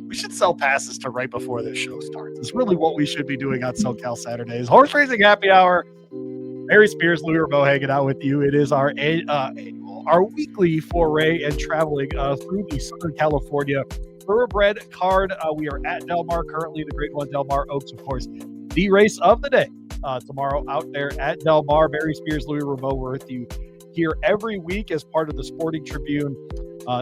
We should sell passes to right before this show starts. It's really what we should be doing on SoCal Saturdays. Horse racing happy hour. Barry Spears, Louie Barry hanging out with you. It is our annual, our weekly foray and traveling through the Southern California Thoroughbred card. We are at Del Mar currently, the Great One Del Mar Oaks, of course, the race of the day tomorrow out there at Del Mar. Barry Spears, Louie Barry, we're with you here every week as part of the Sporting Tribune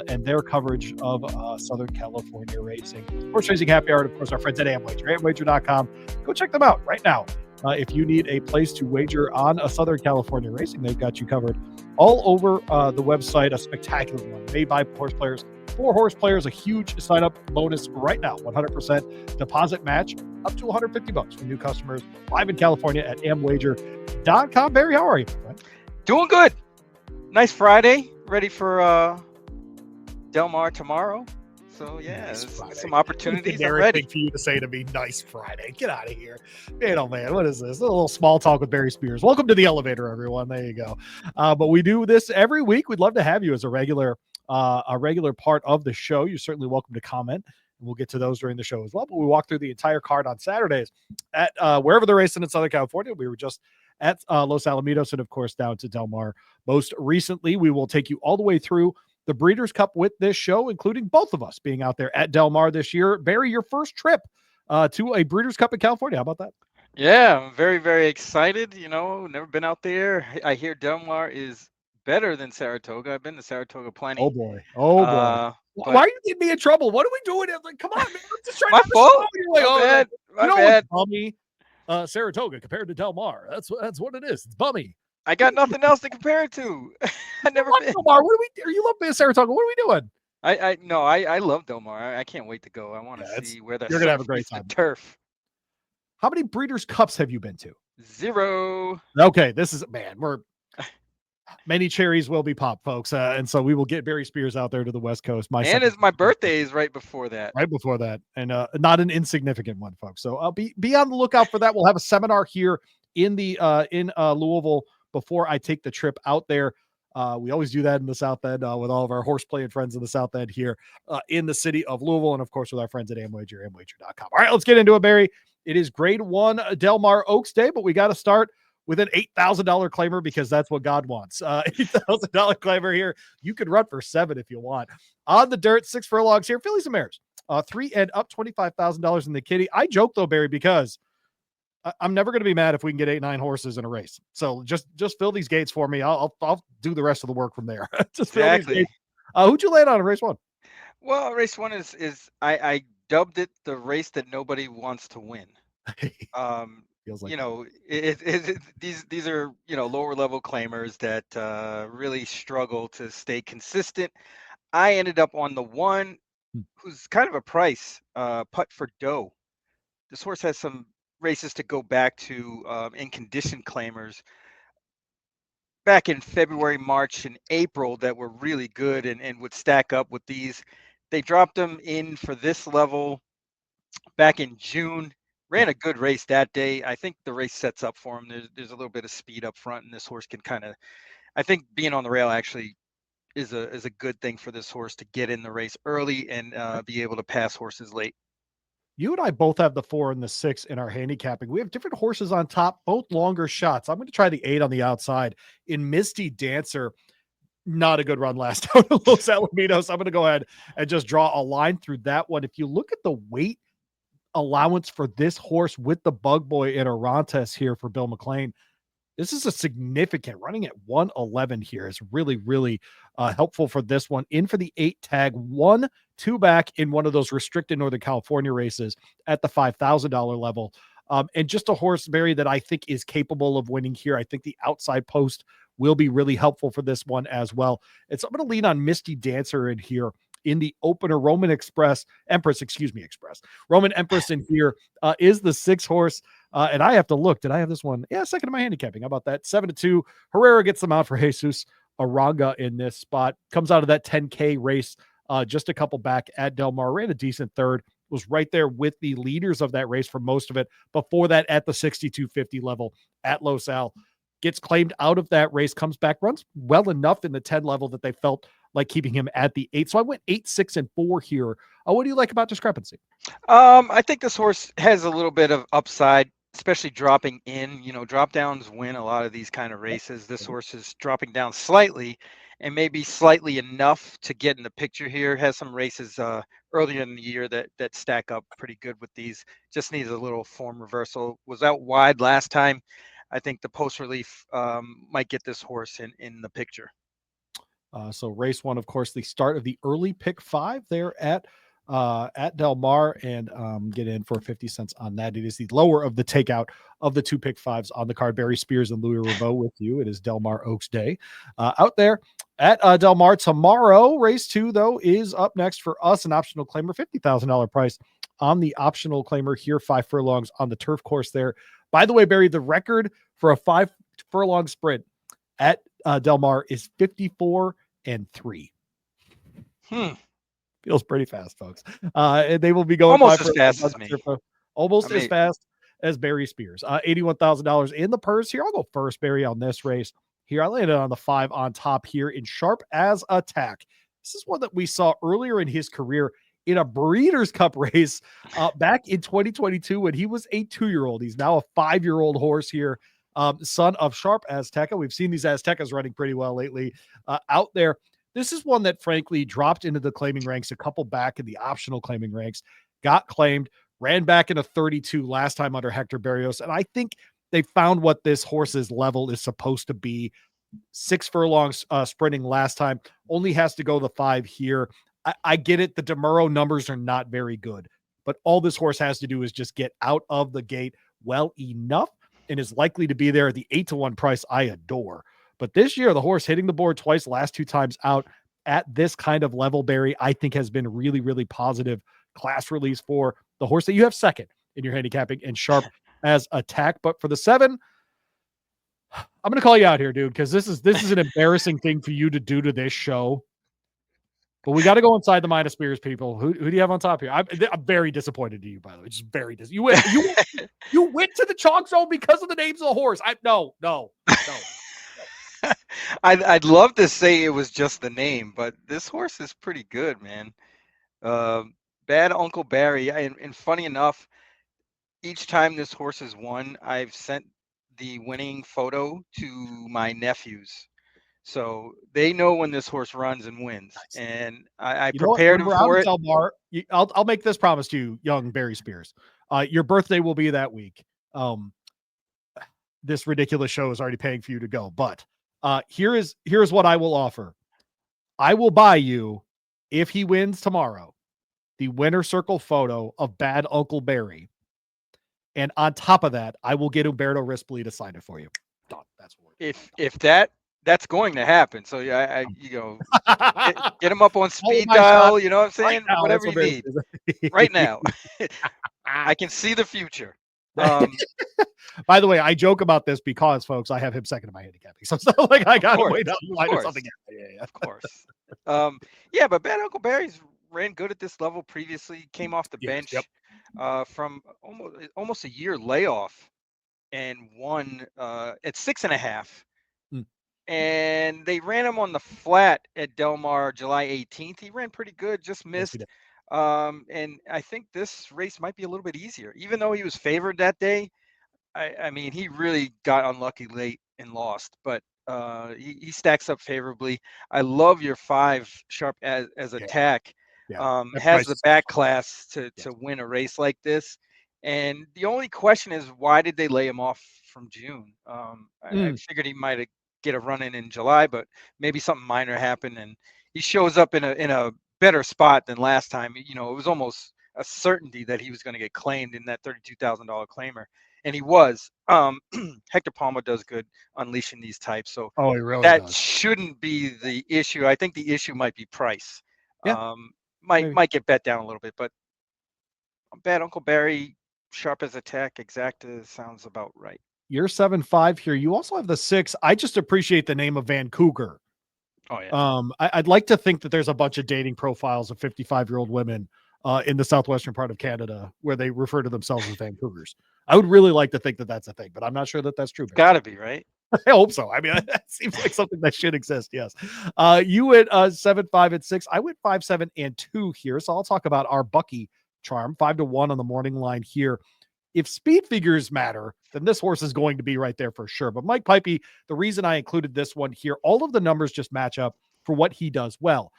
and their coverage of Southern California racing. Horse Racing Happy Hour, of course, our friends at AmWager, amwager.com. Go check them out right now. If you need a place to wager on a Southern California racing, they've got you covered all over the website. A spectacular one made by horse players. For horse players, a huge sign-up bonus right now. 100% deposit match up to $150 for new customers live in California at amwager.com. Barry, how are you, friend? Doing good. Nice Friday. Ready for Del Mar tomorrow. So, yeah, nice some opportunities. I'm ready for you to say to me, nice Friday. Get out of here. Man, oh, man, what is this? A little small talk with Barry Spears. Welcome to the elevator, everyone. There you go. But we do this every week. We'd love to have you as a regular part of the show. You're certainly welcome to comment. And we'll get to those during the show as well. But we walk through the entire card on Saturdays at wherever they're racing in Southern California. We were just at Los Alamitos and, of course, down to Del Mar. Most recently, we will take you all the way through the Breeders' Cup with this show, including both of us being out there at Del Mar this year. Barry, your first trip to a Breeders' Cup in California. How about that? Yeah, I'm very, very excited. You know, never been out there. I hear Del Mar is better than Saratoga. I've been to Saratoga plenty. Oh, boy. Why are you getting me in trouble? What are we doing? I'm like, come on, man. I'm just trying my to fault. My bad. Bummy, Saratoga compared to Del Mar. That's what it is. It's bummy. I got nothing else to compare it to. I never been. Del Mar. You love being Saratoga. What are we doing? I love Del Mar. I can't wait to go. I want to see where you're gonna have a great time. Turf. How many Breeders' Cups have you been to? 0. Okay, this is we're many cherries will be popped, folks, and so we will get Barry Spears out there to the West Coast. It's my birthday is right before that. Right before that, and not an insignificant one, folks. So I'll be on the lookout for that. We'll have a seminar here in the in Louisville before I take the trip out there. We always do that in the South End with all of our horse playing friends in the South End here in the city of Louisville, and of course with our friends at AmWager, amwager.com. All right, let's get into it, Barry. It is Grade 1 Del Mar Oaks Day, but we got to start with an $8,000 claimer because that's what God wants. $8,000 claimer here. You could run for 7 if you want. On the dirt, 6 furlongs here. Fillies and mares. 3 and up, $25,000 in the kitty. I joke though, Barry, because I'm never going to be mad if we can get 8-9 horses in a race. So just fill these gates for me. I'll do the rest of the work from there. Just fill these gates. Who'd you land on in race 1? Well, race 1 is I dubbed it the race that nobody wants to win. Feels like these are lower level claimers that really struggle to stay consistent. I ended up on the one who's kind of a price, Putt for Doe. This horse has some races to go back to in condition claimers back in February, March, and April that were really good and would stack up with these. They dropped them in for this level back in June. Ran a good race that day. I think the race sets up for him. There's a little bit of speed up front, and this horse can kind of, I think being on the rail actually is a good thing for this horse to get in the race early and be able to pass horses late. You and I both have the 4 and the 6 in our handicapping. We have different horses on top, both longer shots. I'm going to try the 8 on the outside. In Misty Dancer, not a good run last out of Los Alamitos. I'm going to go ahead and just draw a line through that one. If you look at the weight allowance for this horse with the bug boy in Orontes here for Bill McLean, this is a significant running at 111 here. Is really, really helpful for this one. In for the 8 tag, 1-2 back in one of those restricted Northern California races at the $5,000 level. And just a horse, Barry, that I think is capable of winning here. I think the outside post will be really helpful for this one as well. And so I'm going to lean on Misty Dancer in here in the opener. Roman Empress in here is the 6 horse. And I have to look. Did I have this one? Yeah, second in my handicapping. How about that? 7-2. Herrera gets them out for Jesus Aranga in this spot. Comes out of that 10K race just a couple back at Del Mar. Ran a decent third. Was right there with the leaders of that race for most of it. Before that, at the 62.50 level at Los Al. gets claimed out of that race, comes back, runs well enough in the 10 level that they felt like keeping him at the 8. So I went 8, 6, and 4 here. What do you like about discrepancy? I think this horse has a little bit of upside, especially dropping in. Drop downs win a lot of these kind of races. This horse is dropping down slightly, and maybe slightly enough to get in the picture here. Has some races earlier in the year that stack up pretty good with these. Just needs a little form reversal. Was out wide last time. I think the post relief might get this horse in the picture. So race 1, of course, the start of the early pick 5 there at Del Mar, and get in for 50 cents on that. It is the lower of the takeout of the 2 pick 5s on the card. Barry Spears and Louie Reveau with you. It is Del Mar Oaks Day out there at Del Mar tomorrow. Race 2, though, is up next for us. An optional claimer, $50,000 price on the optional claimer here. 5 furlongs on the turf course there. By the way, Barry, the record for a 5 furlong sprint at Del Mar is 54-3. Feels pretty fast, folks. And they will be going almost as fast as me. Almost as fast as Barry Spears. $81,000 in the purse here. I'll go first, Barry, on this race. Here, I landed on the 5 on top here in Sharp as Attack. This is one that we saw earlier in his career in a Breeders' Cup race back in 2022 when he was a 2-year-old. He's now a 5-year-old horse here, son of Sharp Azteca. We've seen these Aztecas running pretty well lately out there. This is one that, frankly, dropped into the claiming ranks a couple back in the optional claiming ranks, got claimed, ran back in a 32 last time under Hector Berrios. And I think they found what this horse's level is supposed to be. 6 furlongs sprinting last time, only has to go the 5 here. I get it. The DeMuro numbers are not very good, but all this horse has to do is just get out of the gate well enough and is likely to be there at the 8-1 price I adore. But this year, the horse hitting the board twice, last 2 times out at this kind of level, Barry, I think has been really, really positive class release for the horse that you have second in your handicapping and Sharp as Attack. But for the 7, I'm going to call you out here, dude, because this is an embarrassing thing for you to do to this show. But we got to go inside the mind of Spears, people. Who do you have on top here? I'm very disappointed in you, by the way. Just very disappointed. You went to the chalk zone because of the names of the horse. No. I'd love to say it was just the name, but this horse is pretty good, man. Bad Uncle Barry. And funny enough, each time this horse has won, I've sent the winning photo to my nephews. So they know when this horse runs and wins. Nice. And I prepared him for it. Del Mar, I'll make this promise to you, young Barry Spears. Your birthday will be that week. This ridiculous show is already paying for you to go, but here's what I will offer. I will buy you, if he wins tomorrow, the winner circle photo of Bad Uncle Barry. And on top of that, I will get Umberto Rispoli to sign it for you. Done. That's what if that's going to happen. So yeah, get him up on speed dial. You know what I'm saying? Right now, whatever you need right now. I can see the future. By the way, I joke about this because, folks, I have him second in my handicapping. So it's not like I got to wait out the line or something. Yeah, of course. But Bad Uncle Barry's ran good at this level previously. Came off the bench from almost a year layoff and won at 6.5. And they ran him on the flat at Del Mar July 18th. He ran pretty good, just missed. And I think this race might be a little bit easier, even though he was favored that day. I mean, he really got unlucky late and lost, but he stacks up favorably. I love your 5 Sharp as Attack. Has the back class to win a race like this. And the only question is, why did they lay him off from June? I figured he might get a run in July, but maybe something minor happened, and he shows up in a better spot than last time. It was almost a certainty that he was going to get claimed in that $32,000 claimer, and he was. Hector Palma does good unleashing these types, so he really does. Shouldn't be the issue. I think the issue might be price. Might get bet down a little bit, but Bad Uncle Barry, Sharp as Attack, Exacta sounds about right. You're 7-5 here. You also have the 6. I just appreciate the name of Vancouver. Oh yeah. I'd like to think that there's a bunch of dating profiles of 55-year-old women in the southwestern part of Canada where they refer to themselves as Vancouvers. I would really like to think that that's a thing, but I'm not sure that that's true. Got to be, right? I hope so. I mean, that seems like something that should exist. Yes. You went 7, 5, and 6. I went 5, 7, and 2 here. So I'll talk about our Bucky charm, 5-1 on the morning line here. If speed figures matter, then this horse is going to be right there for sure. But Mike Pipey, the reason I included this one here, all of the numbers just match up for what he does well.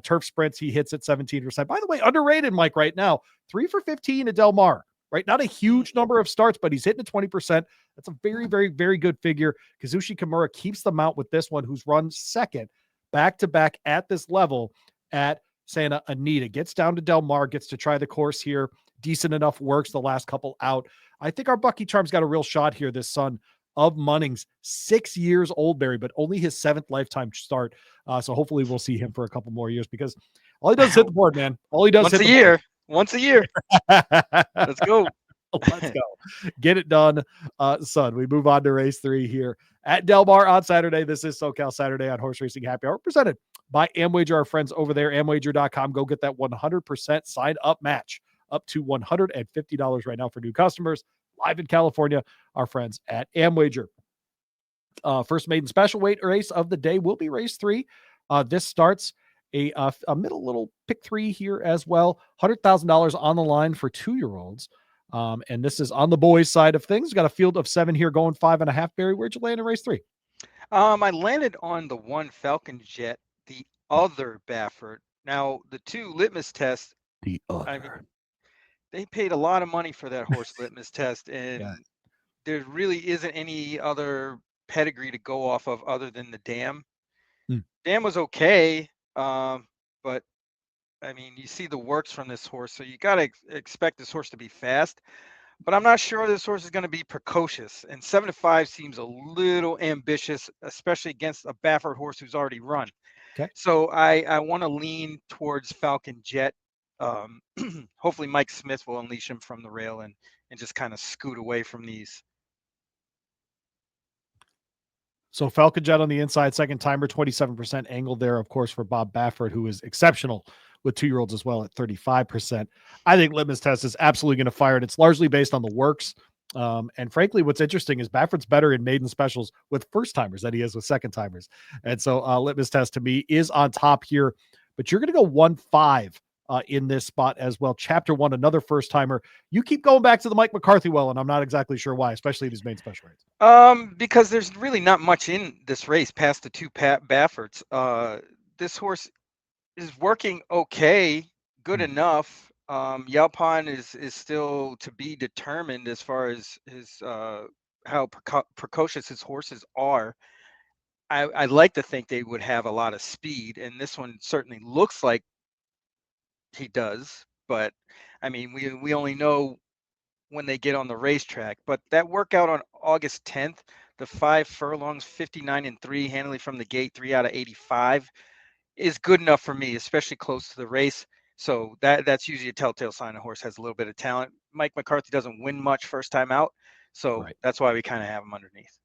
Turf sprints, he hits at 17%. By the way, underrated Mike right now, 3 for 15 at Del Mar, right? Not a huge number of starts, but he's hitting at 20%. That's a very, very, very good figure. Kazushi Kimura keeps the mount with this one, who's run second back-to-back at this level at Santa Anita. Gets down to Del Mar, gets to try the course here. Decent enough works the last couple out. I think our Bucky Charm's got a real shot here, this son of Munnings, 6 years old, Barry, but only his 7th lifetime start. So hopefully we'll see him for a couple more years because all he does is hit the board, man. All he does is hit the board. Once a year. Let's go. Let's go. Get it done, son. We move on to race 3 here at Del Mar on Saturday. This is SoCal Saturday on Horse Racing Happy Hour, presented by Amwager, our friends over there, amwager.com. Go get that 100% sign up match up to $150 right now for new customers. Live in California, our friends at Amwager. First maiden special weight race of the day will be race 3. This starts a middle little pick 3 here as well. $100,000 on the line for 2-year-olds. And this is on the boys' side of things. Got a field of 7 here going 5.5. Barry, where'd you land in race 3? I landed on the 1 Falcon Jet, the other Baffert. Now, the 2 litmus tests. The other. I mean, they paid a lot of money for that horse litmus test, and there really isn't any other pedigree to go off of other than the dam. Dam was okay, but I mean, you see the works from this horse, so you got to expect this horse to be fast. But I'm not sure this horse is going to be precocious. And 7-5 seems a little ambitious, especially against a Baffert horse who's already run. Okay. So I want to lean towards Falcon Jet. Hopefully Mike Smith will unleash him from the rail and just kind of scoot away from these. So Falcon Jet on the inside, second timer, 27% angle there, of course, for Bob Baffert, who is exceptional with 2-year-olds as well at 35%. I think litmus test is absolutely going to fire it. It's largely based on the works. And frankly, what's interesting is Baffert's better in maiden specials with first timers than he is with second timers. And so litmus test to me is on top here, but you're going to go 1-5 in this spot as well. Chapter 1, another first timer. You keep going back to the Mike McCarthy well, and I'm not exactly sure why, especially in his main special rates. Because there's really not much in this race past the 2 Bafferts. This horse is working okay, good enough. Yalpan is still to be determined as far as his how precocious his horses are. I'd like to think they would have a lot of speed, and this one certainly looks like he does. But I mean, we only know when they get on the racetrack. But that workout on August 10th, the 5 furlongs, 59-3, handily from the gate, 3 out of 85. Is good enough for me, especially close to the race. So that's usually a telltale sign a horse has a little bit of talent. Mike McCarthy doesn't win much first time out, so that's why we kind of have him underneath.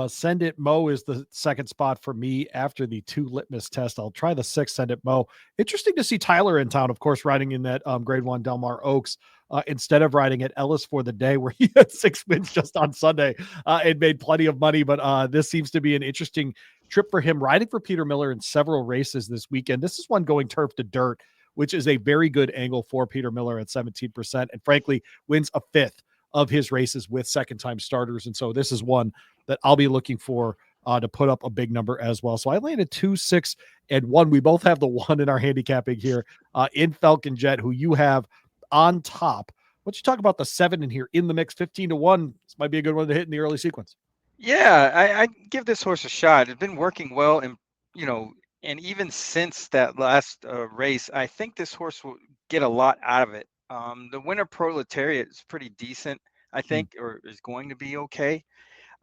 Send It Mo is the second spot for me after the 2 litmus test. I'll try the 6 Send It Mo. Interesting to see Tyler in town, of course, riding in that grade 1 Del Mar Oaks instead of riding at Ellis for the day, where he had 6 wins just on Sunday and made plenty of money. But this seems to be an interesting trip for him, riding for Peter Miller in several races this weekend. This is one going turf to dirt, which is a very good angle for Peter Miller at 17%, and frankly wins a 5th of his races with second-time starters. And so this is one that I'll be looking for to put up a big number as well. So I landed 2, 6, and 1. We both have the 1 in our handicapping here in Falcon Jet, who you have on top. Why don't you talk about the 7 in here in the mix, 15-1? This might be a good one to hit in the early sequence. Yeah, I give this horse a shot. It's been working well, and and even since that last race, I think this horse will get a lot out of it. The Winter Proletariat is pretty decent, I think, or is going to be okay.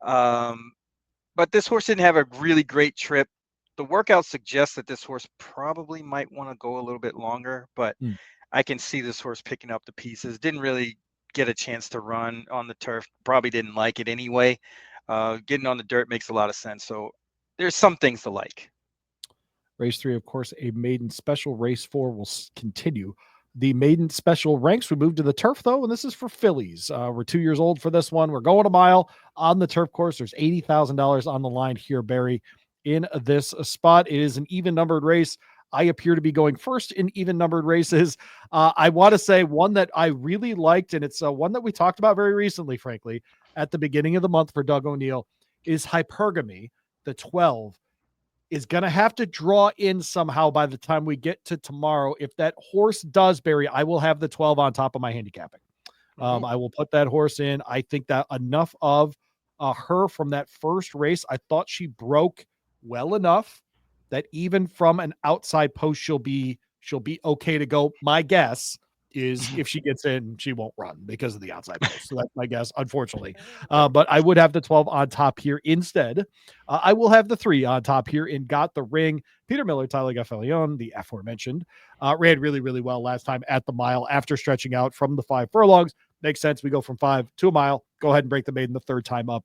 But this horse didn't have a really great trip. The workout suggests that this horse probably might want to go a little bit longer, but I can see this horse picking up the pieces. Didn't really get a chance to run on the turf. Probably didn't like it anyway. Getting on the dirt makes a lot of sense. So there's some things to like. Race 3, of course, a maiden special. Race 4 will continue The maiden special ranks. We moved to the turf, though, and this is for fillies. We're 2 years old for this one. We're going a mile on the turf course. There's $80,000 on the line here, Barry, in this spot. It is an even-numbered race. I appear to be going first in even-numbered races. I want to say one that I really liked, and it's one that we talked about very recently, frankly, at the beginning of the month for Doug O'Neill, is Hypergamy, the 12. Is going to have to draw in somehow by the time we get to tomorrow. If that horse does, Barry, I will have the 12 on top of my handicapping. I will put that horse in. I think that enough of her from that first race, I thought she broke well enough that even from an outside post, she'll be okay to go. My guess is if she gets in, she won't run because of the outside post. So that's my guess, unfortunately. But I would have the 12 on top here instead. I will have the 3 on top here in Got the Ring. Peter Miller, Tyler Gaffalione, the aforementioned, ran really, really well last time at the mile after stretching out from the 5 furlongs. Makes sense. We go from 5 to a mile. Go ahead and break the maiden the third time up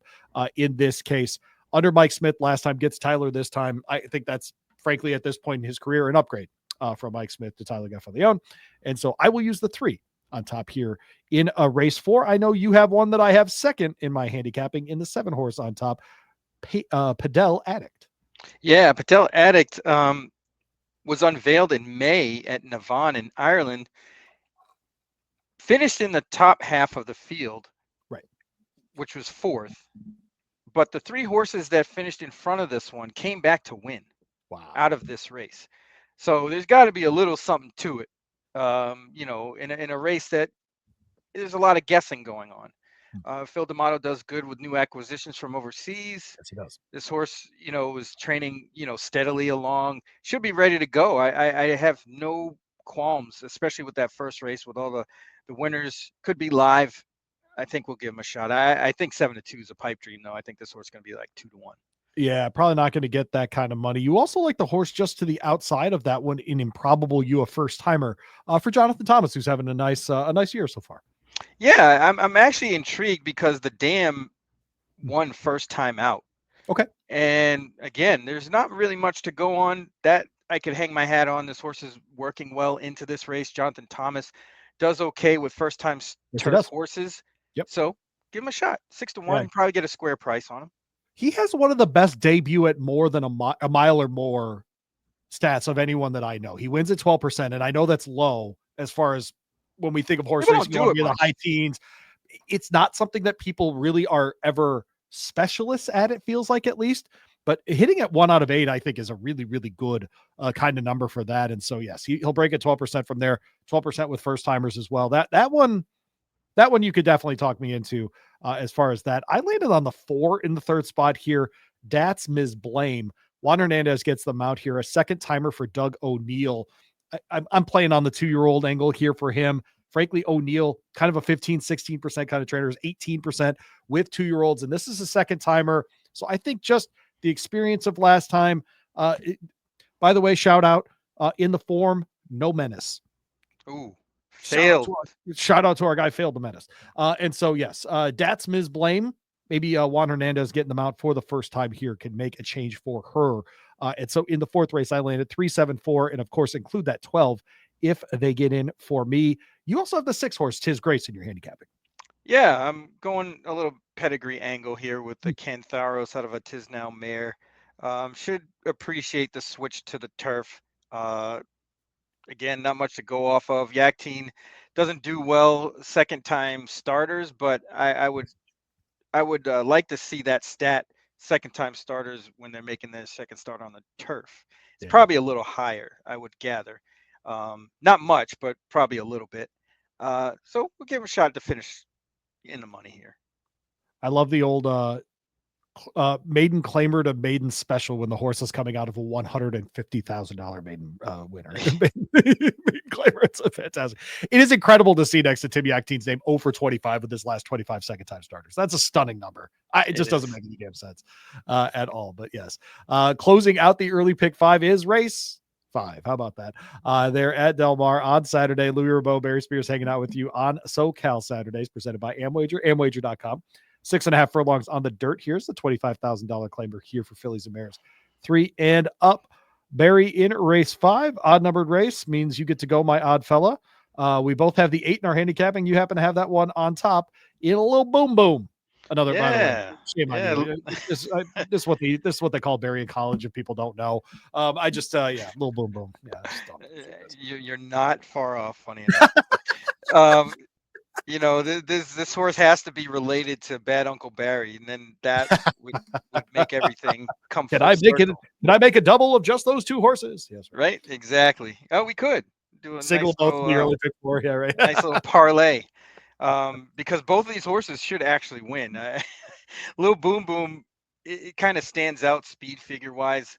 in this case. Under Mike Smith last time, gets Tyler this time. I think that's, frankly, at this point in his career, an upgrade from Mike Smith to Tyler Gaffalione. And so I will use the 3 on top here in a race 4. I know you have one that I have second in my handicapping in the 7 horse on top, Padel Addict. Yeah, Patel Addict was unveiled in May at Navan in Ireland. Finished in the top half of the field, right, which was 4th. But the 3 horses that finished in front of this one came back to win. Wow. Out of this race. So there's got to be a little something to it, in a race that there's a lot of guessing going on. Phil D'Amato does good with new acquisitions from overseas. Yes, he does. This horse, was training, steadily along. Should be ready to go. I have no qualms, especially with that first race with all the winners. Could be live. I think we'll give him a shot. I think 7-2 is a pipe dream, though. I think this horse is going to be like 2-1. Yeah, probably not going to get that kind of money. You also like the horse just to the outside of that one in Improbable You, a first timer for Jonathan Thomas, who's having a nice year so far. Yeah, I'm actually intrigued because the Dam won first time out. Okay. And again, there's not really much to go on that I could hang my hat on. This horse is working well into this race. Jonathan Thomas does okay with first time turf horses. Yep. So give him a shot. 6-1, you probably get a square price on him. He has one of the best debut at more than a mile or more stats of anyone that I know. He wins at 12%, and I know that's low as far as when we think of horse racing, you want to be in the high teens. It's not something that people really are ever specialists at, it feels like, at least. But hitting at 1 out of 8, I think, is a really, really good kind of number for that. And so, yes, he'll break at 12% from there, 12% with first timers as well. That one you could definitely talk me into as far as that. I landed on the 4 in the third spot here. That's Ms. Blame. Juan Hernandez gets the mount here, a second timer for Doug O'Neill. I'm playing on the 2-year-old angle here for him. Frankly, O'Neill, kind of a 15, 16% kind of trainer, is 18% with 2-year-olds. And this is a second timer. So I think just the experience of last time. By the way, shout out in the form, No Menace. Ooh. Failed. Shout out to our guy, Failed the Menace. And so, yes, that's Ms. Blame. Maybe Juan Hernandez getting them out for the first time here can make a change for her. And so in the 4th race, I landed 3-7-4, and of course, include that 12 if they get in for me. You also have the 6 horse, Tiz Grace, in your handicapping. Yeah, I'm going a little pedigree angle here with the Cantharos out of a Tisnow mare. Should appreciate the switch to the turf. Again, not much to go off of. Yakteen doesn't do well second time starters, but I would like to see that stat, second time starters, when they're making their second start on the turf. It's probably a little higher, I would gather. Not much, but probably a little bit. So we'll give him a shot to finish in the money here. I love the old maiden claimer to maiden special when the horse is coming out of a $150,000 maiden winner. Maiden claimer. It's a fantastic. It is incredible to see next to Tim Yakteen's name 0 for 25 with his last 25 second time starters. That's a stunning number. It just doesn't make any damn sense at all. But yes, closing out the early pick 5 is race 5. How about that? They're at Del Mar on Saturday. Louie Barry, Barry Spears hanging out with you on SoCal Saturdays, presented by Amwager, amwager.com. 6.5 furlongs on the dirt. Here's the $25,000 claimer here for fillies and mares. 3 and up. Barry in race 5. Odd numbered race means you get to go, my odd fella. We both have the 8 in our handicapping. You happen to have that one on top in a little boom boom. Another, by the way, Yeah, shame on yeah. you. This is what they call Barry in college. If people don't know, I just yeah, little boom boom. Yeah, I just don't know what it is. You're not far off. Funny enough. Um, this horse has to be related to Bad Uncle Barry, and then that would would make everything come Can full I make it? circle, Can I make a double of just those two horses? Yes, right. right? Exactly. Oh, we could do a Single both in the early pick four. Yeah, right. nice little parlay, because both of these horses should actually win. Little Boom Boom, it kind of stands out speed figure wise.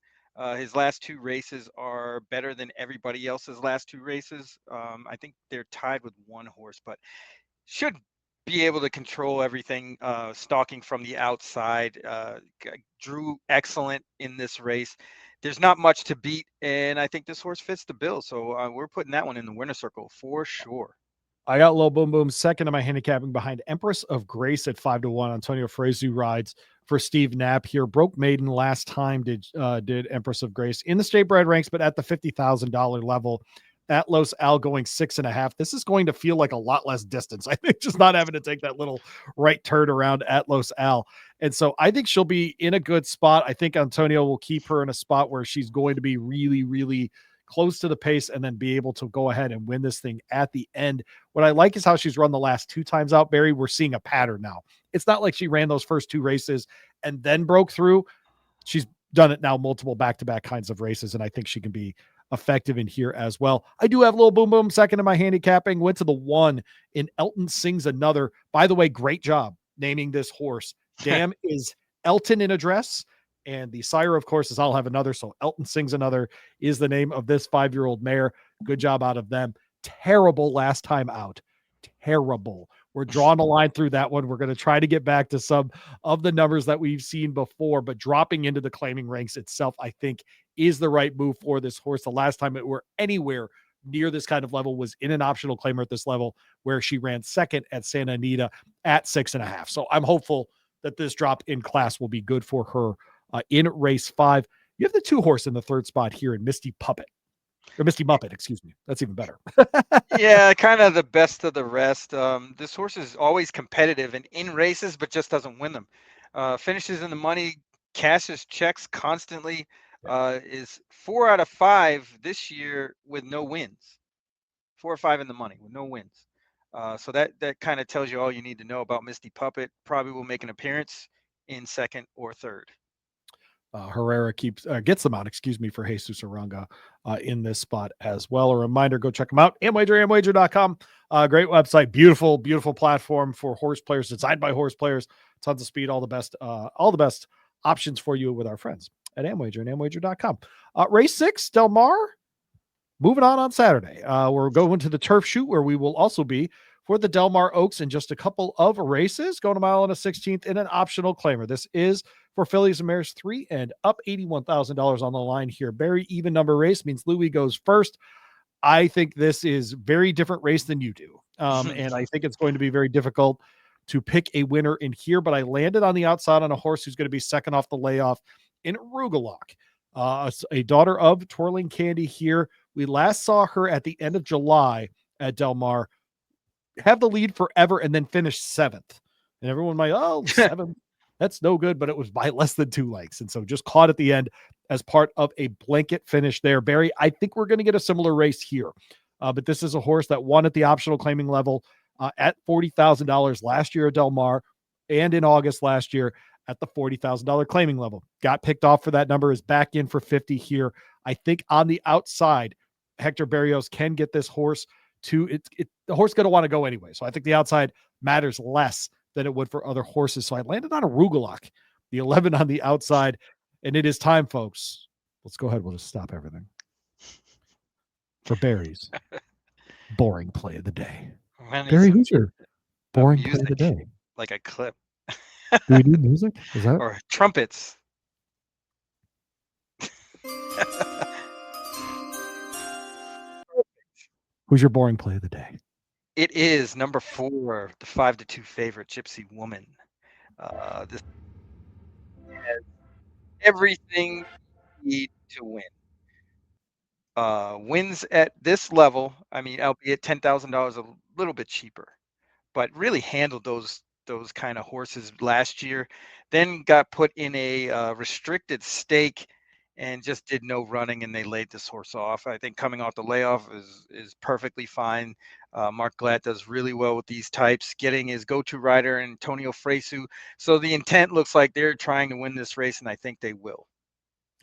His last two races are better than everybody else's last two races. I think they're tied with one horse, but should be able to control everything, stalking from the outside. Drew excellent in this race. There's not much to beat, and I think this horse fits the bill. So we're putting that one in the winner circle for sure. I got Low Boom Boom second in my handicapping behind Empress of Grace at 5-1. Antonio Frezu rides for Steve Knapp here. Broke maiden last time did Empress of Grace in the state bred ranks, but at the $50,000 level. At Los Al going 6.5. This is going to feel like a lot less distance. I think just not having to take that little right turn around at Los Al. And so I think she'll be in a good spot. I think Antonio will keep her in a spot where she's going to be really, really close to the pace and then be able to go ahead and win this thing at the end. What I like is how she's run the last two times out, Barry. We're seeing a pattern now. It's not like she ran those first two races and then broke through. She's done it now multiple back-to-back kinds of races, and I think she can be effective in here as well. I do have Little Boom Boom second in my handicapping. Went to the 1 in Elton Sings Another. By the way, great job naming this horse. Dam is Elton in a dress, and the sire, of course, is I'll Have Another. So Elton Sings Another is the name of this 5-year-old mare. Good job out of them. Terrible last time out. Terrible. We're drawing a line through that one. We're going to try to get back to some of the numbers that we've seen before, but dropping into the claiming ranks itself, I think, is the right move for this horse. The last time it were anywhere near this kind of level was in an optional claimer at this level, where she ran second at Santa Anita at 6.5. So I'm hopeful that this drop in class will be good for her in race 5. You have the 2 horse in the 3rd spot here in Misty Puppet. Or Misty Muppet, excuse me. That's even better. Yeah, kind of the best of the rest. This horse is always competitive and in races, but just doesn't win them. Finishes in the money, cashes checks constantly. Is 4 out of 5 this year with no wins. 4 or 5 in the money with no wins. So that kind of tells you all you need to know about Misty Puppet. Probably will make an appearance in second or third. Herrera gets them out, for Jesus Aranga in this spot as well. A reminder, go check them out. Amwager.com. Great website, beautiful, beautiful platform for horse players, designed by horse players, tons of speed, all the best options for you with our friends at Amwager and Amwager.com. Race 6, Del Mar. Moving on Saturday. We're going to the turf shoot where we will also be for the Del Mar Oaks in just a couple of races, going a mile and a 16th in an optional claimer. This is for fillies and mares 3 and up, $81,000 on the line here. Very even number race means Louie goes first. I think this is very different race than you do. And I think it's going to be very difficult to pick a winner in here, but I landed on the outside on a horse who's going to be second off the layoff in Rugelach, a daughter of Twirling Candy here. We last saw her at the end of July at Del Mar have the lead forever and then finish 7th. And everyone might, 7th, that's no good, but it was by less than 2 lengths. And so just caught at the end as part of a blanket finish there. Barry, I think we're going to get a similar race here. But this is a horse that won at the optional claiming level at $40,000 last year at Del Mar and in August last year at the $40,000 claiming level. Got picked off for that number, is back in for 50 here. I think on the outside, Hector Berrios can get this horse to the horse going to want to go anyway. So I think the outside matters less than it would for other horses. So I landed on a Rugelach, the 11 on the outside, and it is time, folks. Let's go ahead. We'll just stop everything for Barry's boring play of the day. When Barry, who's your boring play of the music, day? like a clip. Do we need music? Is that or trumpets? who's your boring play of the day? It is number 4, the 5-2 favorite, Gypsy Woman. This has everything you need to win. Wins at this level. I mean, albeit $10,000 a little bit cheaper, but really handled those kind of horses last year. Then got put in a restricted stake and just did no running, and they laid this horse off. I think coming off the layoff is perfectly fine. Mark Glatt does really well with these types, getting his go-to rider Antonio Fresu. So the intent looks like they're trying to win this race, and I think they will.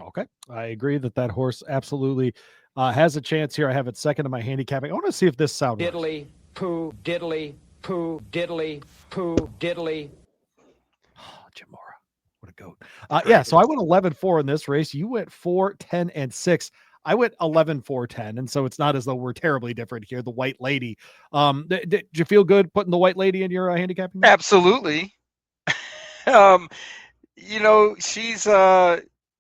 Okay. I agree that that horse absolutely has a chance here. I have it second in my handicapping. I want to see if this sound works. Diddly, poo, diddly, poo, diddly, poo, diddly. Oh, Jim Mora. What a goat. Yeah, so I went 11-4 in this race. You went 4-10-6. I went 11-4-10. And so it's not as though we're terribly different here. The White Lady. Did you feel good putting the White Lady in your handicapping? Absolutely. She's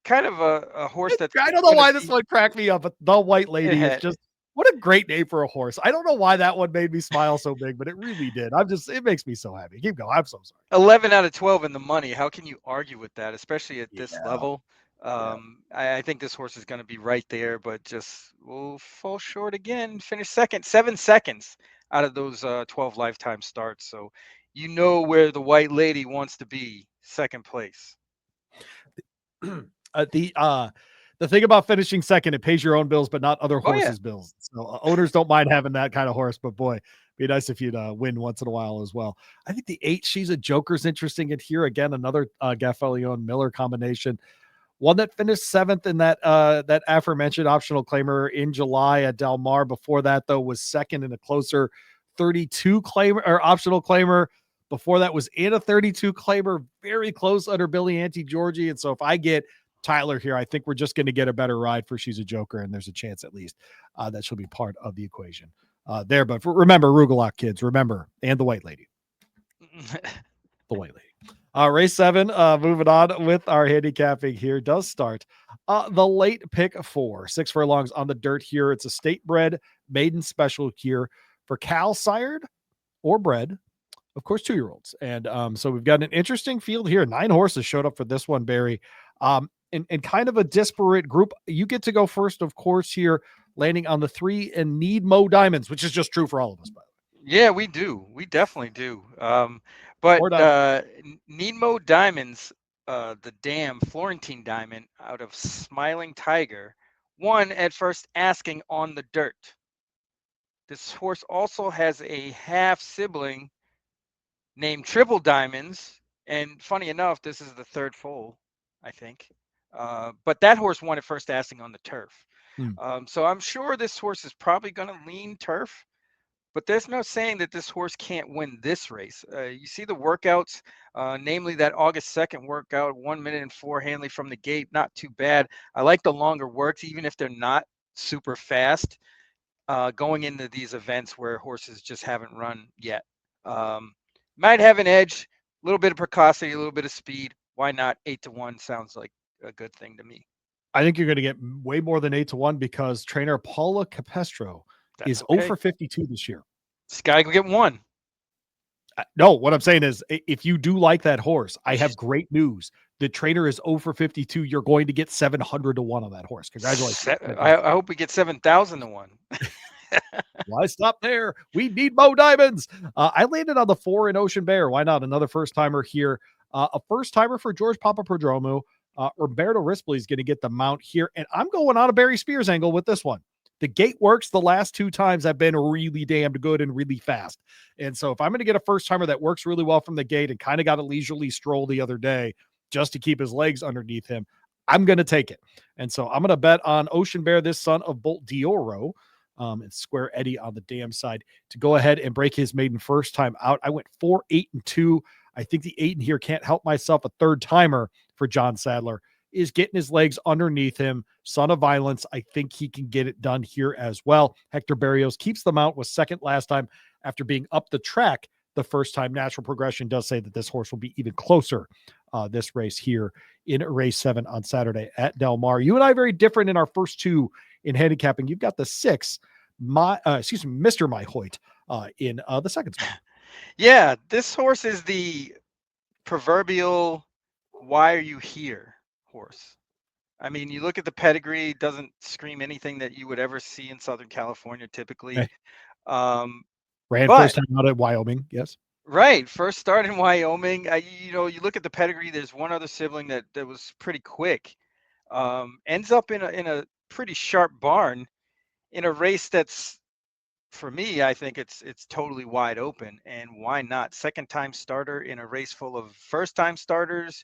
kind of a horse that's I don't know why this one cracked me up, but the White Lady is just what a great name for a horse. I don't know why that one made me smile so big, but it really did. It makes me so happy. Keep going. I'm so sorry. 11 out of 12 in the money. How can you argue with that, especially at this Yeah. level? I think this horse is going to be right there, but just will fall short again. Finish second, 7 seconds out of those 12 lifetime starts. So you know where the White Lady wants to be, second place. The thing about finishing second, it pays your own bills, but not other horses' bills. So owners don't mind having that kind of horse, but boy, be nice if you'd win once in a while as well. I think the 8, She's a Joker's interesting. And here again, another Gaffalion Miller combination. One that finished 7th in that aforementioned optional claimer in July at Del Mar. Before that, though, was second in a closer 32 claimer or optional claimer. Before that was in a 32 claimer, very close under Billy Anti-Georgie. And so if I get Tyler here, I think we're just going to get a better ride for She's a Joker, and there's a chance at least that she'll be part of the equation there. But remember, Rugelach kids, remember, and the White Lady. The White Lady. Race 7, moving on with our handicapping here, does start the late pick 4, 6 furlongs on the dirt here. It's a state bred maiden special here for cow sired or bred, of course, 2-year-olds. And so we've got an interesting field here. 9 horses showed up for this one, Barry. And kind of a disparate group. You get to go first, of course, here, landing on the 3 and Need Mo Diamonds, which is just true for all of us, by the way. Yeah, we do. We definitely do. But Need Mo Diamonds, the dam Florentine Diamond out of Smiling Tiger, won at first asking on the dirt. This horse also has a half sibling named Triple Diamonds. And funny enough, this is the third foal, I think. But that horse won at first asking on the turf. So I'm sure this horse is probably going to lean turf, but there's no saying that this horse can't win this race. You see the workouts, namely that August 2nd workout, 1 minute and 4 Hanley from the gate, not too bad. I like the longer works, even if they're not super fast, going into these events where horses just haven't run yet. Might have an edge, a little bit of precocity, a little bit of speed. Why not? 8-1 sounds like a good thing to me. I think you're going to get way more than 8-1 because trainer Paula Capestro is 0 for 52 this year. This guy can get 1. No, what I'm saying is if you do like that horse, I have great news. The trainer is 0 for 52. You're going to get 700 to 1 on that horse. Congratulations. I hope we get 7,000 to 1. Why stop there? We need Mo Diamonds. I landed on the 4 in Ocean Bear. Why not? Another first timer here. A first timer for George Papaprodromou. Roberto Rispoli is going to get the mount here. And I'm going on a Barry Spears angle with this one. The gate works the last 2 times have been really damned good and really fast. And so if I'm going to get a first timer that works really well from the gate and kind of got a leisurely stroll the other day just to keep his legs underneath him, I'm going to take it. And so I'm going to bet on Ocean Bear, this son of Bolt Dioro, and Square Eddie on the dam side to go ahead and break his maiden first time out. I went 4-8-2. I think the 8 in here can't help myself. A third timer for John Sadler is getting his legs underneath him. Son of Violence. I think he can get it done here as well. Hector Barrios keeps the mount, was second last time after being up the track the first time. Natural progression does say that this horse will be even closer this race here in race 7 on Saturday at Del Mar. You and I very different in our first 2 in handicapping. You've got the 6, Mr. My Hoyt in the second spot. Yeah, this horse is the proverbial "why are you here" horse. I mean, you look at the pedigree, doesn't scream anything that you would ever see in Southern California typically. Eh, Um, ran but first time out at Wyoming. Yes. right, first start in Wyoming. You look at the pedigree. There's one other sibling that was pretty quick. Ends up in a pretty sharp barn in a race that's, for me, I think it's totally wide open. And why not? Second time starter in a race full of first time starters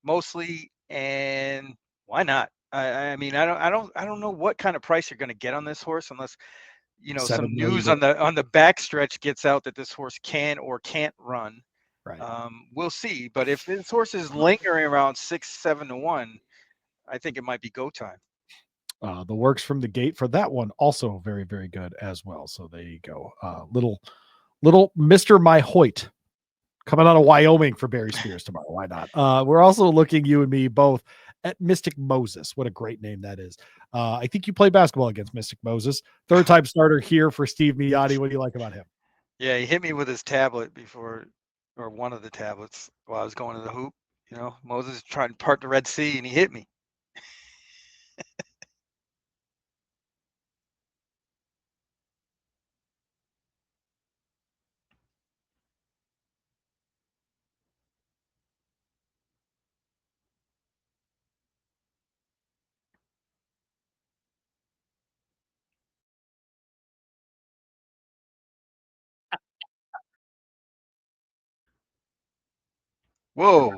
mostly, and why not? I mean, I don't know what kind of price you're going to get on this horse unless some 7 million. news on the backstretch gets out that this horse can or can't run. Right. We'll see. But if this horse is lingering around 6, 7 to 1, I think it might be go time. The works from the gate for that one also very, very good as well. So there you go. Little Mr. My Hoyt coming out of Wyoming for Barry Spears tomorrow. Why not? We're also looking, you and me both, at Mystic Moses. What a great name that is. I think you play basketball against Mystic Moses. Third time starter here for Steve Miotti. What do you like about him? Yeah, he hit me with his tablet before, or one of the tablets while I was going to the hoop. Moses trying to part the Red Sea, and he hit me. Whoa.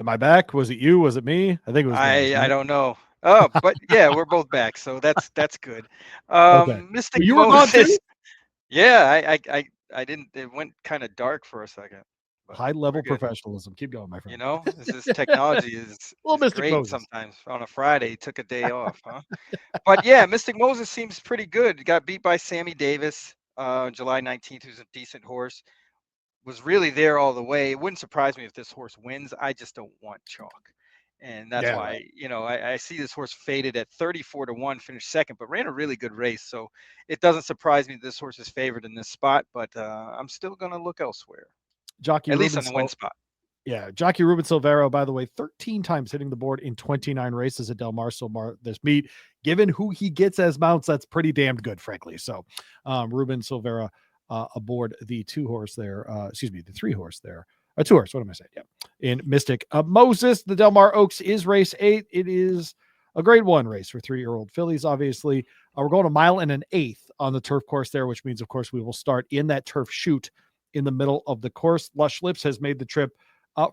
Am I back? Was it you? Was it me? I think it was me. I don't know. Oh, but yeah, we're both back, so that's good. Okay. Mystic Well, you were gone Moses. too? Yeah, I didn't. It went kind of dark for a second, but High we're level good. professionalism. Keep going, my friend. This technology Little is Mystic great Moses. sometimes. On a Friday, took a day off, huh? But yeah, Mystic Moses seems pretty good. Got beat by Sammy Davis, July 19th, who's a decent horse. Was really there all the way. It wouldn't surprise me if this horse wins. I just don't want chalk. And that's Yeah, right. why, I see this horse faded at 34 to 1, finished second, but ran a really good race. So it doesn't surprise me that this horse is favored in this spot, but I'm still going to look elsewhere, Jockey at least Ruben on the win spot. Yeah, jockey Ruben Silvero, by the way, 13 times hitting the board in 29 races at Del Mar. This meet, given who he gets as mounts, that's pretty damned good, frankly. So, Ruben Silvera aboard the the 3-horse there. A 2-horse, what am I saying? Yeah. In Mystic Moses, the Del Mar Oaks is race 8. It is a grade 1 race for 3-year-old fillies, obviously. We're going a mile and an eighth on the turf course there, which means, of course, we will start in that turf chute in the middle of the course. Lush Lips has made the trip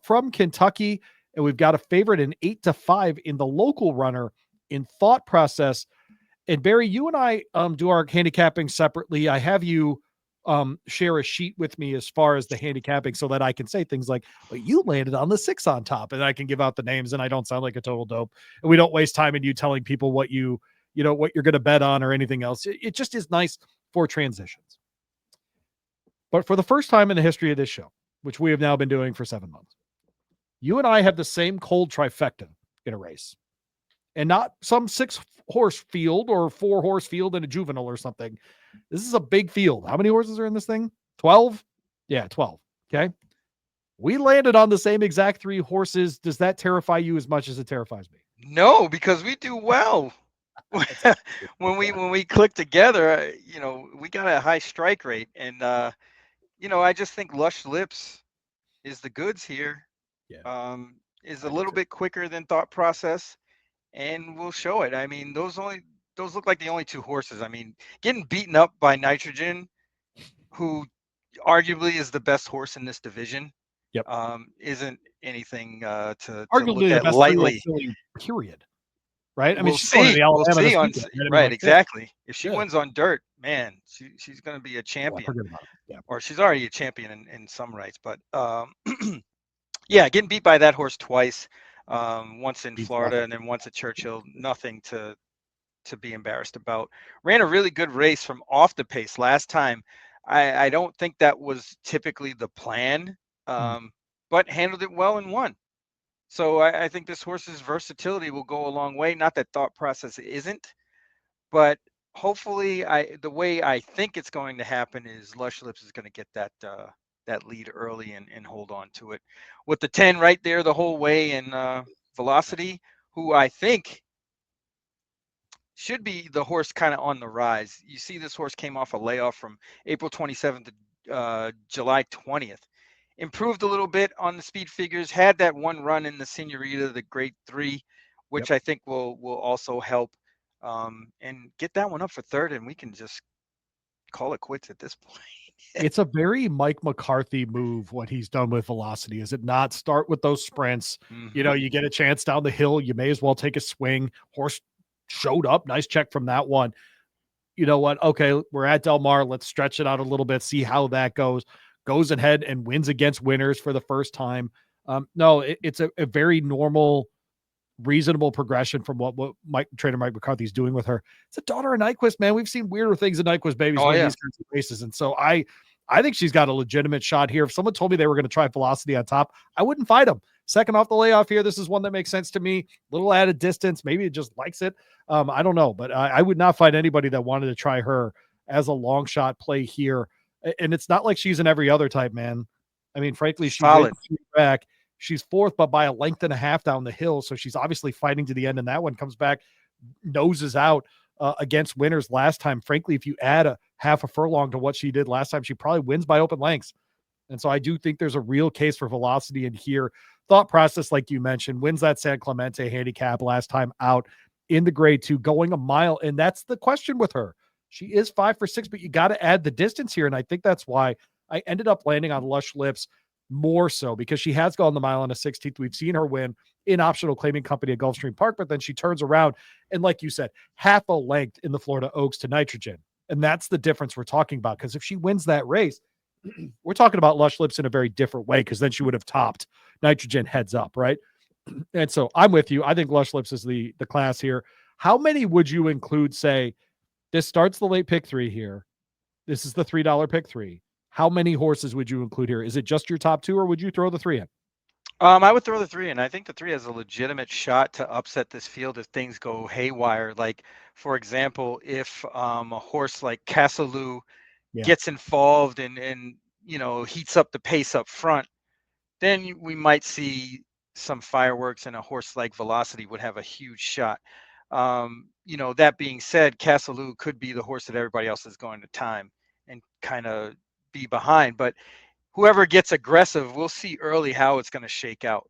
from Kentucky, and we've got a favorite in 8-5 in the local runner in Thought Process. And Barry, you and I do our handicapping separately. I have you share a sheet with me as far as the handicapping so that I can say things like, but you landed on the 6 on top, and I can give out the names and I don't sound like a total dope. And we don't waste time in you telling people what what you're going to bet on or anything else. It just is nice for transitions. But for the first time in the history of this show, which we have now been doing for 7 months, you and I have the same cold trifecta in a race, and not some 6-horse field or 4-horse field in a juvenile or something. This is a big field. How many horses are in this thing? 12? Yeah, 12. Okay. We landed on the same exact 3 horses. Does that terrify you as much as it terrifies me? No, because we do well. when we click together, we got a high strike rate, and I just think Lush Lips is the goods here. Yeah. Is a little bit quicker than Thought Process, and we'll show it. I mean, those look like the only 2 horses. I mean, getting beaten up by Nitrogen, who arguably is the best horse in this division, Yep. isn't anything to Arguably look the at best 3-year-old lightly. filly, period. Right? I mean, We'll she's going to see. the We'll Alabama see this on weekend. Right? I mean, right, like, exactly. If she yeah. wins on dirt, man, she's going to be a champion. Forget about it. Yeah. Or she's already a champion in some rights. But yeah, getting beat by that horse twice, once in Florida and then once at Churchill, nothing to be embarrassed about. Ran a really good race from off the pace last time. I don't think that was typically the plan, but handled it well and won. So I think this horse's versatility will go a long way. Not that Thought Process isn't, but hopefully, the way I think it's going to happen is Lush Lips is going to get that lead early and hold on to it with the 10 right there the whole way, and Velocity, who I think should be the horse kind of on the rise. You see, this horse came off a layoff from April 27th to July 20th. Improved a little bit on the speed figures. Had that one run in the Senorita, the Grade 3, Yep. which I think will also help. And get that one up for third, and we can just call it quits at this point. It's a very Mike McCarthy move what he's done with Velocity, is it not? Start with those sprints. You know, you get a chance down the hill, you may as well take a swing. Horse showed up, nice check from that one. You know what? Okay, we're at Del Mar. Let's stretch it out a little bit, see how that goes. Goes ahead and wins against winners for the first time. No, it's a very normal, reasonable progression from what trainer Mike McCarthy is doing with her. It's a daughter of Nyquist, man. We've seen weirder things in Nyquist babies Oh win yeah, these kinds of races. And so I think she's got a legitimate shot here. If someone told me they were going to try Velocity on top, I wouldn't fight them. Second off the layoff here, this is one that makes sense to me. Little added distance, maybe it just likes it. I don't know, but I would not fight anybody that wanted to try her as a long shot play here. And it's not like she's in every other type, man. I mean, frankly, she solid. wins back. She's fourth, but by a length and a half down the hill. So she's obviously fighting to the end. And that one comes back, noses out against winners last time. Frankly, if you add a half a furlong to what she did last time, she probably wins by open lengths. And so I do think there's a real case for Velocity in here. Thought process, like you mentioned, wins that San Clemente handicap last time out in the Grade 2, going a mile. And that's the question with her. She is 5 for 6, but you got to add the distance here. And I think that's why I ended up landing on Lush Lips more so, because she has gone the mile on a 16th. We've seen her win in optional claiming company at Gulfstream Park, but then she turns around and, like you said, half a length in the Florida Oaks to Nitrogen. And that's the difference we're talking about. Because if she wins that race, we're talking about Lush Lips in a very different way, because then she would have topped Nitrogen heads up, right? And so I'm with you. I think Lush Lips is the class here. How many would you include? Say this starts the late pick 3 here. This is the $3 pick 3. How many horses would you include here? Is it just your top 2, or would you throw the 3 in? I would throw the 3 in. I think the 3 has a legitimate shot to upset this field if things go haywire. Like, for example, if a horse like Cassalou Yeah. gets involved and heats up the pace up front, then we might see some fireworks, and a horse like Velocity would have a huge shot. That being said, Cassalou could be the horse that everybody else is going to time and kind of be behind. But whoever gets aggressive, we'll see early how it's going to shake out.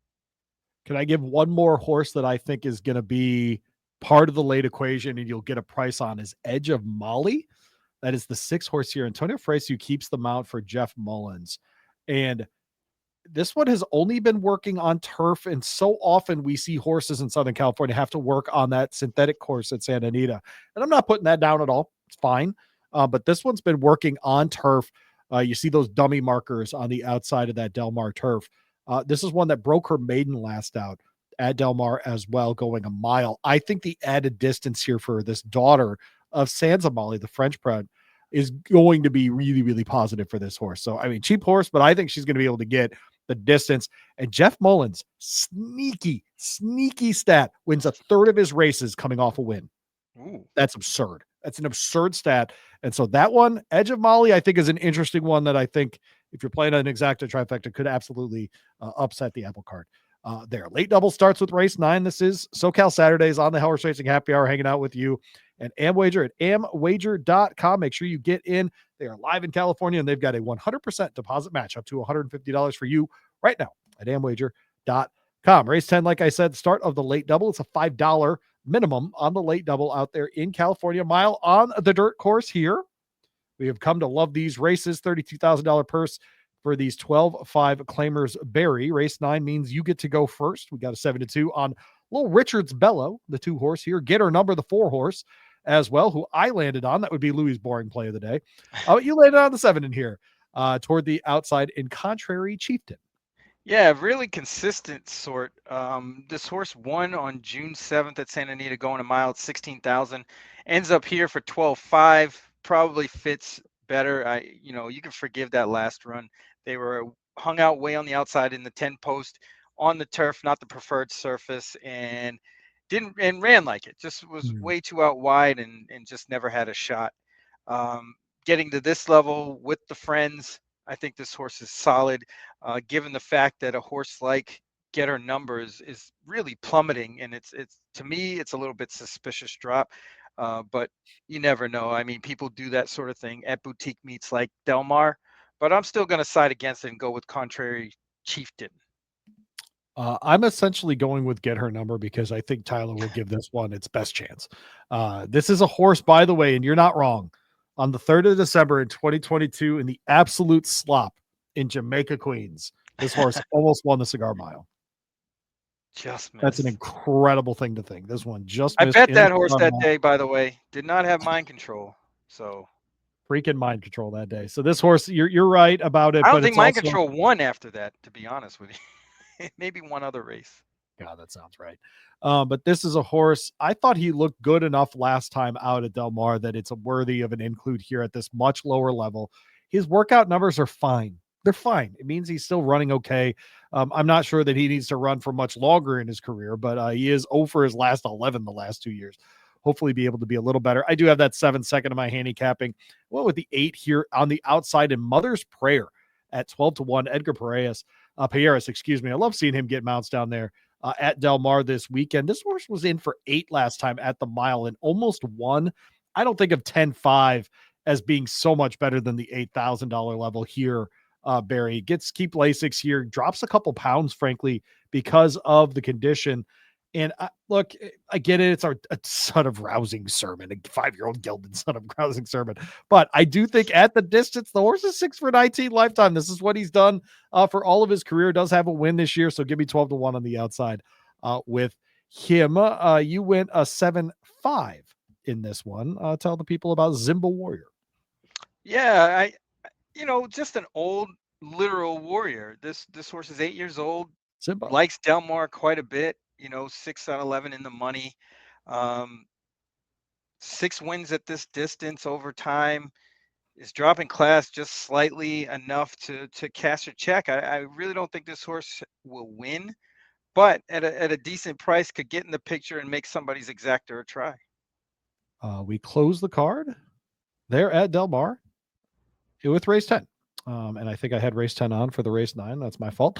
Can I give one more horse that I think is going to be part of the late equation and you'll get a price on? Is Edge of Molly? That is the 6 horse here. Antonio Freysu keeps the mount for Jeff Mullins. And this one has only been working on turf. And so often we see horses in Southern California have to work on that synthetic course at Santa Anita. And I'm not putting that down at all. It's fine. But this one's been working on turf. You see those dummy markers on the outside of that Del Mar turf. This is one that broke her maiden last out at Del Mar as well, going a mile. I think the added distance here for this daughter of Sansamali, the French bred, is going to be really, really positive for this horse. So, I mean, cheap horse, but I think she's going to be able to get the distance. And Jeff Mullins, sneaky stat, wins a third of his races coming off a win. Ooh. That's absurd. That's an absurd stat. And so that one, Edge of Molly, I think is an interesting one that I think if you're playing an exacta trifecta could absolutely upset the apple cart. There. Late double starts with race 9. This is SoCal Saturdays on the Hell Horse Racing Happy Hour, hanging out with you and Amwager at amwager.com. Make sure you get in. They are live in California, and they've got a 100% deposit match up to $150 for you right now at amwager.com. Race 10, like I said, start of the late double. It's a $5 minimum on the late double out there in California. Mile on the dirt course here. We have come to love these races. $32,000 purse for these 12-5 claimers. Barry. Race 9 means you get to go first. We got a 7-2 on Little Richard's Bellow, the 2 horse here. Get her number, the 4 horse as well, who I landed on. That would be Louie's boring play of the day. You landed on the 7 in here toward the outside in Contrary Chieftain. Yeah, really consistent sort. This horse won on June 7th at Santa Anita, going a mile at 16,000. Ends up here for 12.5. Probably fits better. You can forgive that last run. They were hung out way on the outside in the 10 post on the turf, not the preferred surface, and ran like it. Just was way too out wide and just never had a shot. Getting to this level with the friends, I think this horse is solid, given the fact that a horse like Get Her Numbers is really plummeting, and it's to me it's a little bit suspicious drop. But you never know. I mean, people do that sort of thing at boutique meets like Del Mar, but I'm still going to side against it and go with Contrary Chieftain. I'm essentially going with Get Her Number because I think Tyler will give this one its best chance. This is a horse, by the way, and you're not wrong. On the 3rd of December in 2022, in the absolute slop in Jamaica, Queens, this horse almost won the Cigar Mile. Just That's an missed. incredible thing to think. This one just I missed bet in the that horse Cigar that Mile. day, by the way, did not have mind control. So Freaking mind control that day. So this horse, you're right about it, I don't but think it's mind also control won after that, to be honest with you. Maybe one other race. God, that sounds right. But this is a horse. I thought he looked good enough last time out at Del Mar that it's worthy of an include here at this much lower level. His workout numbers are fine. They're fine. It means he's still running okay. I'm not sure that he needs to run for much longer in his career, but he is 0 for his last 11 the last 2 years. Hopefully be able to be a little better. I do have that 7 of my handicapping. Well, with the 8 here on the outside in Mother's Prayer at 12-1, Edgar Payeras, excuse me. I love seeing him get mounts down there. At Del Mar this weekend. This horse was in for 8 last time at the mile and almost won. I don't think of 10-5 as being so much better than the $8,000 level here. Barry keep Lasix here, drops a couple pounds, frankly, because of the condition. And look, I get it. It's a son of rousing sermon, a 5-year-old gelded son of rousing sermon. But I do think at the distance, the horse is 6 for 19 lifetime. This is what he's done for all of his career. Does have a win this year. So give me 12-1 on the outside with him. You went a 7-5 in this one. Tell the people about Zimba Warrior. Yeah, just an old literal warrior. This horse is 8 years old. Zimba Likes Del Mar quite a bit. 6 out of 11 in the money. 6 wins at this distance over time. Is dropping class just slightly enough to cash a check. I really don't think this horse will win, but at a decent price could get in the picture and make somebody's exactor a try. We close the card there at Del Mar with race 10. And I think I had race 10 on for the race 9. That's my fault.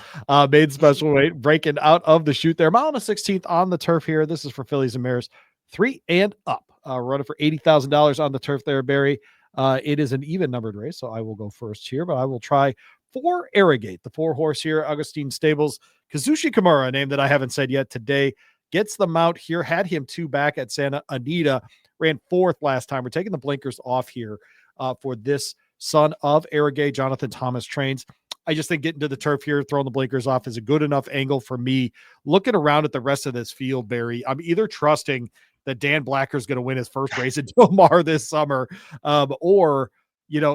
Made special weight, breaking out of the chute there. Mile and a 16th on the turf here. This is for fillies and mares 3 and up. Running for $80,000 on the turf there, Barry. It is an even numbered race, so I will go first here, but I will try for Arrogate, the 4-horse here, Augustine Stables. Kazushi Kimura, a name that I haven't said yet today, gets the mount here. Had him 2 back at Santa Anita. Ran 4th last time. We're taking the blinkers off here for this son of Arrogate. Jonathan Thomas trains. I just think getting to the turf here, throwing the blinkers off is a good enough angle for me. Looking around at the rest of this field, Barry, I'm either trusting that Dan Blacker's going to win his first race at Del Mar this summer, or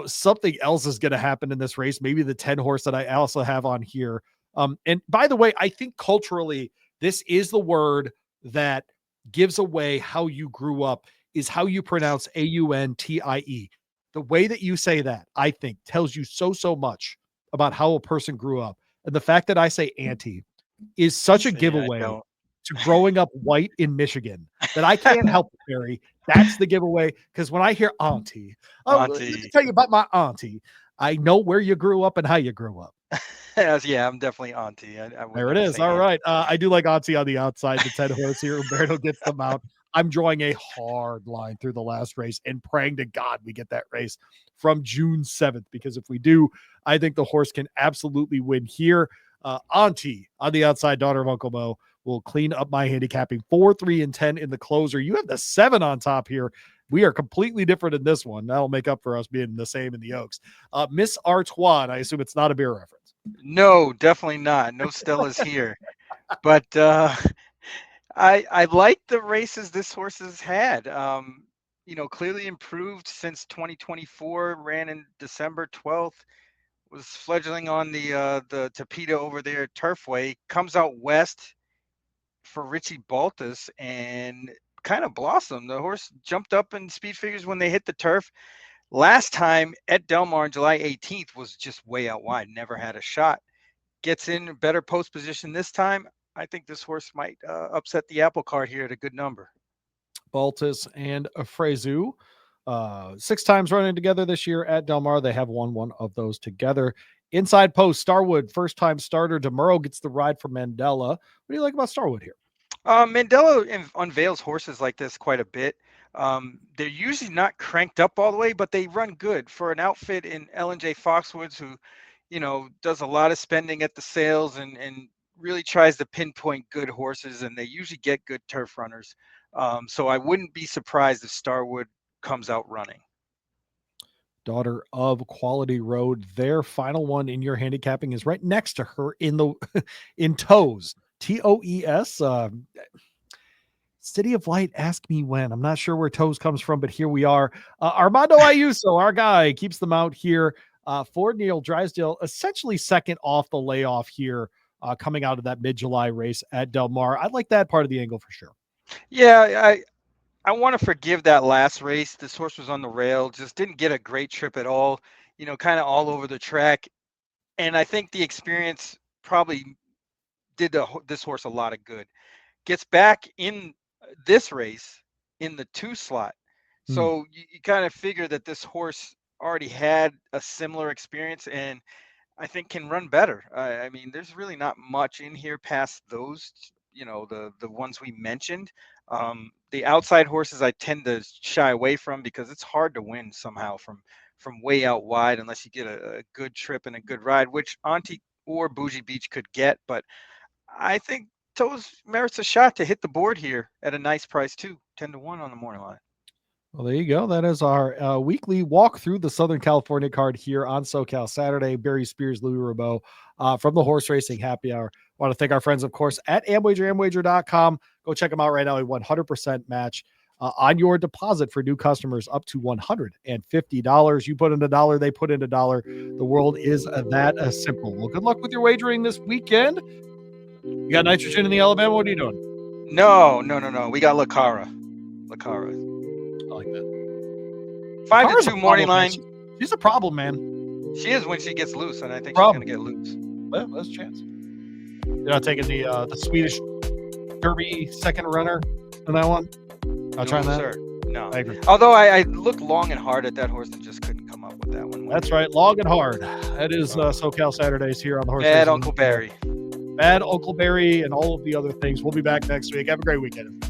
something else is going to happen in this race. Maybe the 10 horse that I also have on here. And by the way, I think culturally, this is the word that gives away how you grew up, is how you pronounce Auntie. The way that you say that, I think, tells you so much about how a person grew up. And the fact that I say auntie is such a giveaway to growing up white in Michigan that I can't help it, Barry. That's the giveaway. Because when I hear auntie, let me tell you about my auntie. I know where you grew up and how you grew up. Yeah, I'm definitely auntie. There it is. All right. I do like auntie on the outside. The 10 horse here. Umberto gets them out. I'm drawing a hard line through the last race and praying to God we get that race from June 7th, because if we do, I think the horse can absolutely win here. Auntie on the outside, daughter of Uncle Mo, will clean up my handicapping 4, 3, and 10 in the closer. You have the 7 on top here. We are completely different in this one. That'll make up for us being the same in the Oaks. Miss Artois, I assume it's not a beer reference. No, definitely not. No Stella's here. But I like the races this horse has had. Clearly improved since 2024. Ran in December 12th. Was fledgling on the Tapeta over there at Turfway. Comes out west for Richie Baltus and kind of blossomed. The horse jumped up in speed figures when they hit the turf. Last time at Del Mar on July 18th was just way out wide. Never had a shot. Gets in better post position this time. I think this horse might upset the apple cart here at a good number. Baltus and Frezu, 6 times running together this year at Del Mar. They have won one of those together. Inside post, Starwood, first-time starter. DeMuro gets the ride from Mandela. What do you like about Starwood here? Mandela unveils horses like this quite a bit. They're usually not cranked up all the way, but they run good for an outfit in L&J Foxwoods who, does a lot of spending at the sales and really tries to pinpoint good horses, and they usually get good turf runners. So I wouldn't be surprised if Starwood comes out running. Daughter of Quality Road. Their final one in your handicapping is right next to her in Toes. TOES. City of Light, ask me when. I'm not sure where Toes comes from, but here we are. Armando Ayuso, our guy, keeps them out here for Neil Drysdale, essentially second off the layoff here, coming out of that mid-July race at Del Mar. I like that part of the angle for sure. Yeah, I want to forgive that last race. This horse was on the rail, just didn't get a great trip at all, kind of all over the track. And I think the experience probably did this horse a lot of good. Gets back in this race in the 2 slot. So you kind of figure that this horse already had a similar experience and I think can run better. I mean, there's really not much in here past those, the ones we mentioned. The outside horses I tend to shy away from because it's hard to win somehow from way out wide unless you get a good trip and a good ride, which Auntie or Bougie Beach could get. But I think Toes merits a shot to hit the board here at a nice price too, 10-1 on the morning line. Well, there you go. That is our weekly walk through the Southern California card here on SoCal Saturday. Barry Spears, Louie Rabeau from the Horse Racing Happy Hour. I want to thank our friends, of course, at amwager.com. Go check them out right now. A 100% match on your deposit for new customers up to $150. You put in $1, they put in $1. The world is that simple. Well, good luck with your wagering this weekend. You got nitrogen in the Alabama? What are you doing? No. We got Lacara. I like that. 5-2 morning line. She's a problem, man. She is when she gets loose, and I think she's going to get loose. Well, there's a chance. You're not taking the Swedish Derby second runner on that one? Not trying that? Sir. No. I agree. Although I looked long and hard at that horse and just couldn't come up with that one. That's right. Long and hard. That is SoCal Saturdays here on the Horse Bad Racing. Uncle Barry. Bad Uncle Barry and all of the other things. We'll be back next week. Have a great weekend.